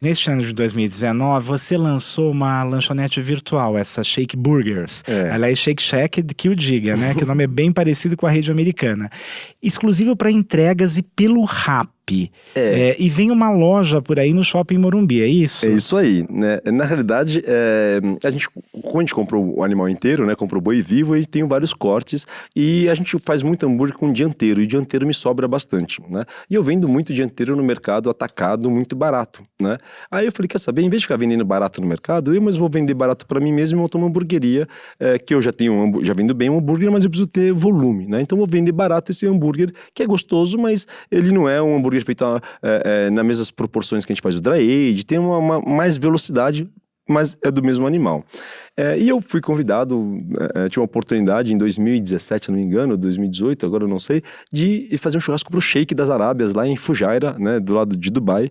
Neste ano de 2019, você lançou uma lanchonete virtual, essa Shake Burgers. Aliás, Shake Shack, que o diga, né? Que o nome é bem parecido com a rede americana. Exclusivo para entregas e pelo Rappi. E vem uma loja por aí no Shopping Morumbi, é isso? É isso aí, né? Na realidade, quando a gente comprou o animal inteiro, né? Comprou boi vivo e tem vários cortes. E a gente faz muito hambúrguer com dianteiro. E dianteiro me sobra bastante, né? E eu vendo muito dianteiro no mercado atacado, muito barato, né? Aí eu falei, quer saber? Em vez de ficar vendendo barato no mercado, eu mesmo vou vender barato para mim mesmo e montar uma hamburgueria, que eu já vendo bem um hambúrguer, mas eu preciso ter volume, né? Então eu vou vender barato esse hambúrguer, que é gostoso, mas ele não é um hambúrguer feito nas mesmas proporções que a gente faz o dry age, tem uma mais velocidade, mas é do mesmo animal. E eu fui convidado, tive uma oportunidade em 2017, se não me engano, 2018, agora eu não sei, de fazer um churrasco pro Sheik das Arábias, lá em Fujairah, né, do lado de Dubai.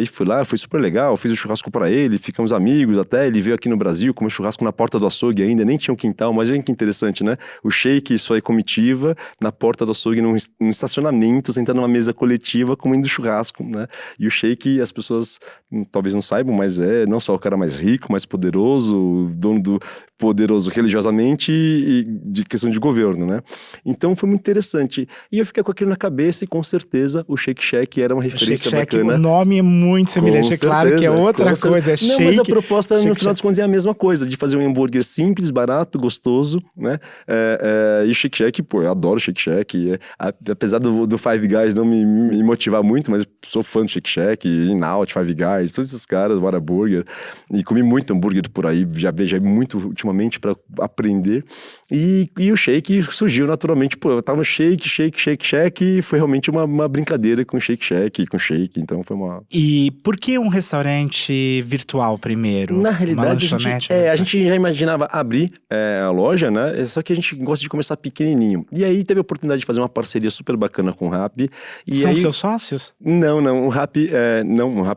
E fui lá, foi super legal, fiz o churrasco para ele, ficamos amigos até, ele veio aqui no Brasil, comeu churrasco na porta do açougue ainda, nem tinha um quintal, mas olha que interessante, né? O Sheik e sua comitiva na porta do açougue, num estacionamento, sentado numa mesa coletiva, comendo churrasco, né? E o Sheik, as pessoas talvez não saibam, mas não só o cara mais rico, mais poderoso, dono do poderoso religiosamente e de questão de governo, né? Então foi muito interessante. E eu fiquei com aquilo na cabeça e com certeza o Shake Shack era uma referência bacana. O nome é muito semelhante, é claro que é outra coisa, é Shake. Não, mas a proposta no final das contas é a mesma coisa, de fazer um hambúrguer simples, barato, gostoso, né? E o Shake Shack, pô, eu adoro o Shake Shack. Apesar do Five Guys não me motivar muito, mas sou fã do Shake Shack, In-N-Out, Five Guys, todos esses caras, Whataburger. E comi muito hambúrguer por aí, já vejo muito ultimamente para aprender. E o Shake surgiu naturalmente, pô, eu tava no Shake, e foi realmente uma brincadeira com Shake Shack, com Shake, então foi uma... E por que um restaurante virtual primeiro? Na realidade, a gente já imaginava abrir a loja, né? Só que a gente gosta de começar pequenininho. E aí teve a oportunidade de fazer uma parceria super bacana com o Rappi. São seus sócios? Não, o Rappi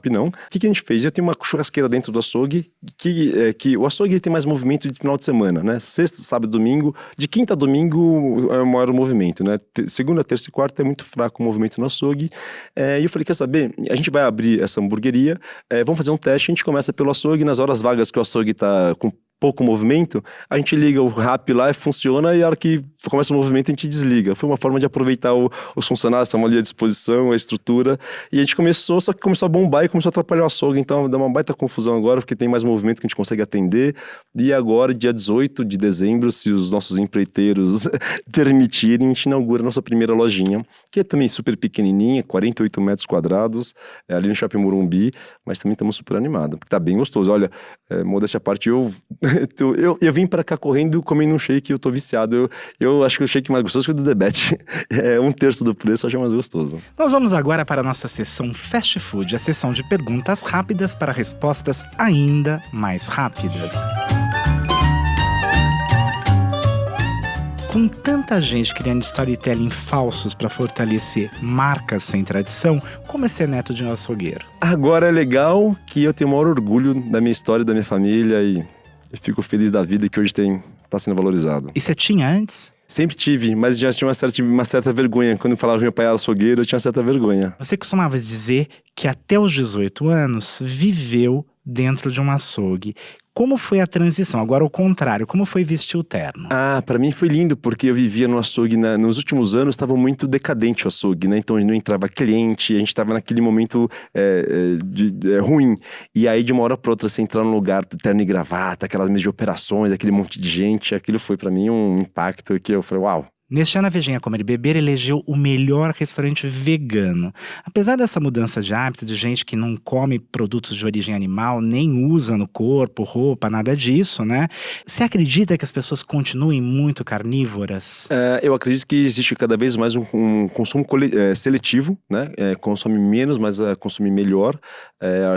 não. O que a gente fez? Eu tenho uma churrasqueira dentro do açougue, que o açougue tem mais movimento de final de semana, né? Sexta, sábado, domingo. De quinta a domingo é o maior movimento, né? Segunda, terça e quarta é muito fraco o movimento no açougue. E eu falei, quer saber? A gente vai abrir essa hamburgueria, vamos fazer um teste, a gente começa pelo açougue, nas horas vagas que o açougue tá com pouco movimento, a gente liga o Rappi lá e funciona, e a hora que começa o movimento a gente desliga. Foi uma forma de aproveitar os funcionários, estavam ali à disposição, a estrutura, e a gente começou, só que começou a bombar e começou a atrapalhar o açougue, então dá uma baita confusão agora, porque tem mais movimento que a gente consegue atender. E agora, dia 18 de dezembro, se os nossos empreiteiros permitirem, a gente inaugura a nossa primeira lojinha, que é também super pequenininha, 48 metros quadrados, ali no Shopping Morumbi, mas também estamos super animados, porque tá bem gostoso. Olha, modéstia à parte, eu vim pra cá correndo comendo um shake e eu tô viciado. Eu acho que o shake mais gostoso que o do Debete. É 1/3 do preço, eu acho mais gostoso. Nós vamos agora para a nossa sessão Fast Food, a sessão de perguntas rápidas para respostas ainda mais rápidas. Com tanta gente criando storytelling falsos para fortalecer marcas sem tradição, como é ser neto de um açougueiro? Agora é legal que eu tenho o maior orgulho da minha história, da minha família, e eu fico feliz da vida que hoje está sendo valorizado. E você tinha antes? Sempre tive, mas já tinha uma certa vergonha. Quando eu falava que meu pai era açougueiro, eu tinha certa vergonha. Você costumava dizer que até os 18 anos viveu dentro de um açougue. Como foi a transição? Agora o contrário, como foi vestir o terno? Pra mim foi lindo, porque eu vivia no açougue, nos últimos anos estava muito decadente o açougue, né? Então não entrava cliente, a gente estava naquele momento ruim. E aí de uma hora para outra você entrar num lugar de terno e gravata, aquelas mesas de operações, aquele monte de gente, aquilo foi para mim um impacto que eu falei, uau. Neste ano, a Vejinha Comer e Beber elegeu o melhor restaurante vegano. Apesar dessa mudança de hábito de gente que não come produtos de origem animal, nem usa no corpo, roupa, nada disso, né? Você acredita que as pessoas continuem muito carnívoras? Eu acredito que existe cada vez mais um consumo seletivo, né? Consome menos, mas consome melhor.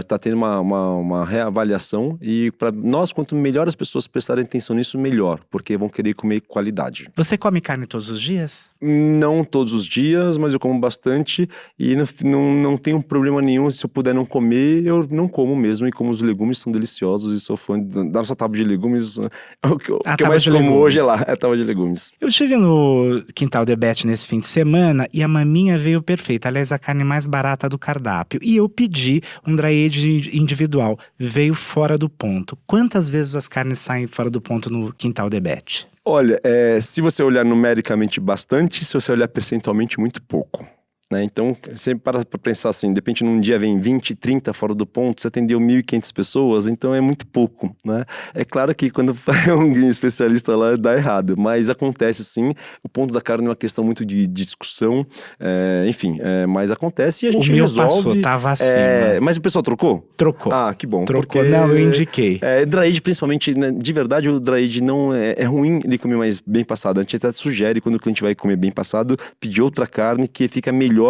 Está tendo uma reavaliação e para nós, quanto melhor as pessoas prestarem atenção nisso, melhor, porque vão querer comer qualidade. Você come carne todos os dias? Não todos os dias, mas eu como bastante e não tenho problema nenhum. Se eu puder não comer, eu não como mesmo. E como os legumes são deliciosos e sou fã da nossa tábua de legumes. O que eu mais como hoje é a tábua de legumes. Eu estive no Quintal de Beth nesse fim de semana e a maminha veio perfeita. Aliás, a carne mais barata do cardápio. E eu pedi um dry age individual. Veio fora do ponto. Quantas vezes as carnes saem fora do ponto no Quintal de Beth? Olha, se você olhar numericamente bastante, se você olhar percentualmente, muito pouco. Né? Então, sempre para pensar assim, de repente num dia vem 20, 30 fora do ponto, você atendeu 1.500 pessoas, então é muito pouco, né? É claro que quando vai alguém especialista lá, dá errado, mas acontece sim. O ponto da carne é uma questão muito de discussão, mas acontece e a gente resolve. Passou, tava assim. Mas o pessoal trocou? Trocou. Ah, que bom. Trocou, porque, não, eu indiquei. Dry age, principalmente, né, de verdade, o dry age não é ruim ele comer mais bem passado. A gente até sugere, quando o cliente vai comer bem passado, pedir outra carne que fica melhor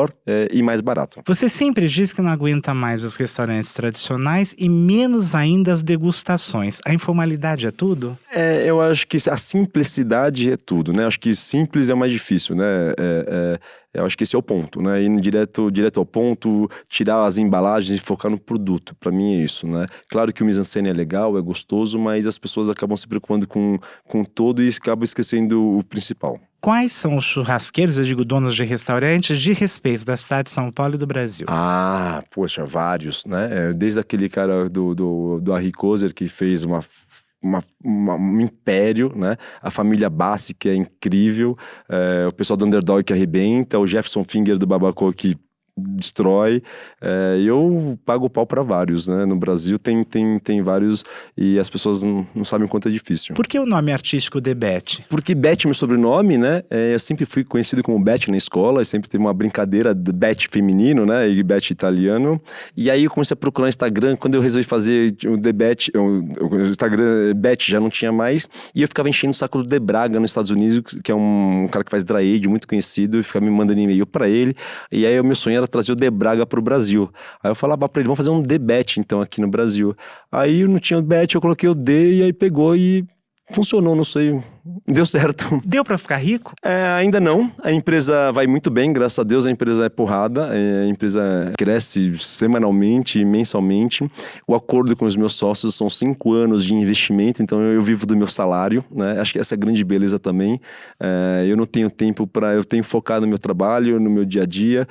e mais barato. Você sempre diz que não aguenta mais os restaurantes tradicionais e menos ainda as degustações. A informalidade é tudo? Eu acho que a simplicidade é tudo, né? Acho que simples é o mais difícil, né? Eu acho que esse é o ponto, né? Ir direto ao ponto, tirar as embalagens e focar no produto. Pra mim é isso, né? Claro que o mise-en-scène é legal, é gostoso, mas as pessoas acabam se preocupando com todo e acabam esquecendo o principal. Quais são os churrasqueiros, eu digo donos de restaurantes, de respeito da cidade de São Paulo e do Brasil? Ah, poxa, vários, né? Desde aquele cara do Harry Kozer que fez um império, né? A família Bassi, que é incrível, o pessoal do Underdog que arrebenta, o Jefferson Finger do Babacô que destrói. Eu pago o pau para vários, né? No Brasil tem vários e as pessoas não sabem o quanto é difícil. Por que o nome artístico de Beth? Porque Beth é meu sobrenome, né? Eu sempre fui conhecido como Beth na escola, sempre teve uma brincadeira de Beth feminino, né? E Beth italiano. E aí eu comecei a procurar no Instagram, quando eu resolvi fazer o The Beth, o Instagram Beth já não tinha mais, e eu ficava enchendo o saco do De Braga nos Estados Unidos, que é um cara que faz dry age, muito conhecido, e ficava me mandando e-mail para ele. E aí o meu sonho era trazer o De Braga pro Brasil. Aí eu falava pra ele, vamos fazer um The Beth então aqui no Brasil. Aí eu não tinha o Beth, eu coloquei o D e aí pegou e funcionou, não sei, deu certo. Deu pra ficar rico? Ainda não, a empresa vai muito bem, graças a Deus a empresa é porrada, a empresa cresce semanalmente, mensalmente. O acordo com os meus sócios são 5 anos de investimento, então eu vivo do meu salário, né? Acho que essa é a grande beleza também. Eu não tenho tempo eu tenho focado no meu trabalho, no meu dia a dia,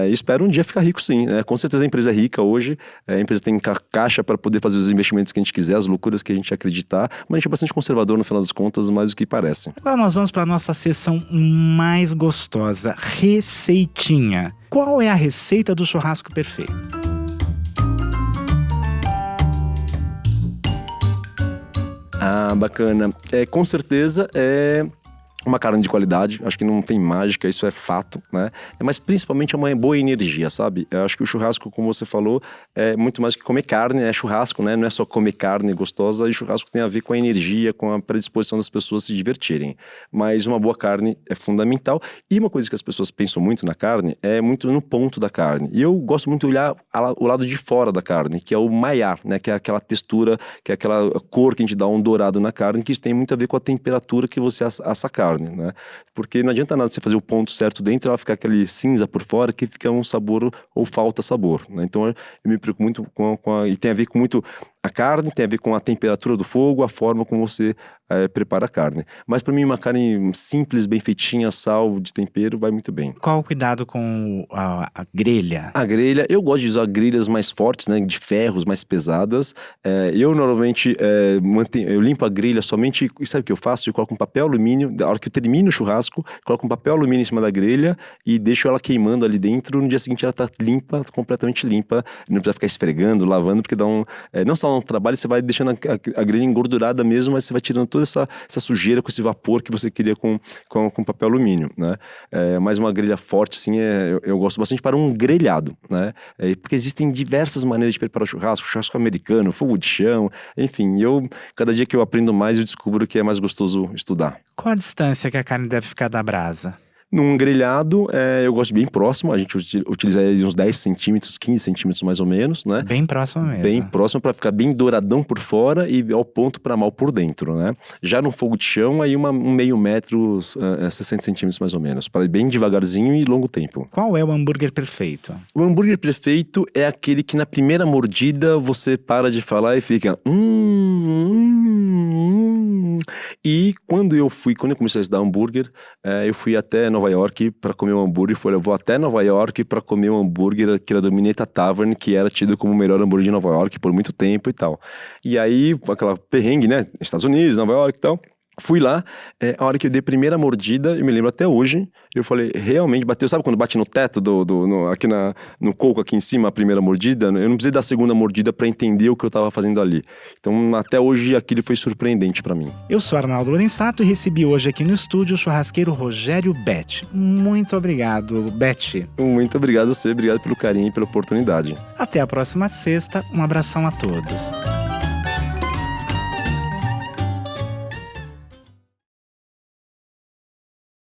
e espero um dia ficar rico sim, né? Com certeza a empresa é rica hoje, a empresa tem caixa para poder fazer os investimentos que a gente quiser, as loucuras que a gente acreditar, mas a gente é bastante conservador no final das contas, mais do que parece. Agora nós vamos para a nossa sessão mais gostosa, receitinha. Qual é a receita do churrasco perfeito? Ah, bacana. Com certeza uma carne de qualidade, acho que não tem mágica, isso é fato, né? Mas principalmente é uma boa energia, sabe? Eu acho que o churrasco, como você falou, é muito mais que comer carne, é churrasco, né? Não é só comer carne gostosa, e churrasco tem a ver com a energia, com a predisposição das pessoas se divertirem. Mas uma boa carne é fundamental, e uma coisa que as pessoas pensam muito na carne é muito no ponto da carne. E eu gosto muito de olhar o lado de fora da carne, que é o maiar, né? Que é aquela textura, que é aquela cor que a gente dá um dourado na carne, que isso tem muito a ver com a temperatura que você assa a carne. Né? Porque não adianta nada você fazer o ponto certo dentro, ela ficar aquele cinza por fora que fica um sabor ou falta sabor, né? Então eu me preocupo muito e tem a ver com muito a carne, tem a ver com a temperatura do fogo, a forma como você prepara a carne. Mas para mim uma carne simples, bem feitinha, sal, de tempero, vai muito bem. Qual o cuidado com a grelha? A grelha, eu gosto de usar grelhas mais fortes, né, de ferros, mais pesadas. Eu normalmente eu limpo a grelha somente, e sabe o que eu faço? Eu coloco um papel alumínio, na hora que eu termino o churrasco, coloco um papel alumínio em cima da grelha e deixo ela queimando ali dentro. No dia seguinte ela tá limpa, completamente limpa, não precisa ficar esfregando, lavando, porque dá não só lá no trabalho, você vai deixando a grelha engordurada mesmo, mas você vai tirando toda essa sujeira com esse vapor que você queria com papel alumínio, né? Mas uma grelha forte, assim, eu gosto bastante para um grelhado, né? Porque existem diversas maneiras de preparar o churrasco americano, fogo de chão, enfim, cada dia que eu aprendo mais, eu descubro que é mais gostoso estudar. Qual a distância que a carne deve ficar da brasa? Num grelhado, eu gosto bem próximo, a gente utiliza aí uns 10 centímetros, 15 centímetros mais ou menos, né? Bem próximo mesmo. Bem próximo para ficar bem douradão por fora e ao ponto para mal por dentro, né? Já no fogo de chão, aí um meio metro, 60 centímetros mais ou menos, para ir bem devagarzinho e longo tempo. Qual é o hambúrguer perfeito? O hambúrguer perfeito é aquele que na primeira mordida você para de falar e fica E quando eu comecei a estudar hambúrguer, eu fui até Nova York para comer um hambúrguer. Eu vou até Nova York para comer um hambúrguer que era do Mineta Tavern, que era tido como o melhor hambúrguer de Nova York por muito tempo e tal. E aí, aquela perrengue, né? Estados Unidos, Nova York e tal. Fui lá, a hora que eu dei a primeira mordida, eu me lembro até hoje, eu falei, realmente bateu, sabe quando bate no teto, aqui no coco aqui em cima, a primeira mordida? Eu não precisei da segunda mordida pra entender o que eu tava fazendo ali. Então, até hoje, aquilo foi surpreendente pra mim. Eu sou Arnaldo Lorenzato e recebi hoje aqui no estúdio o churrasqueiro Rogério Betti. Muito obrigado, Betti. Muito obrigado a você, obrigado pelo carinho e pela oportunidade. Até a próxima sexta, um abração a todos.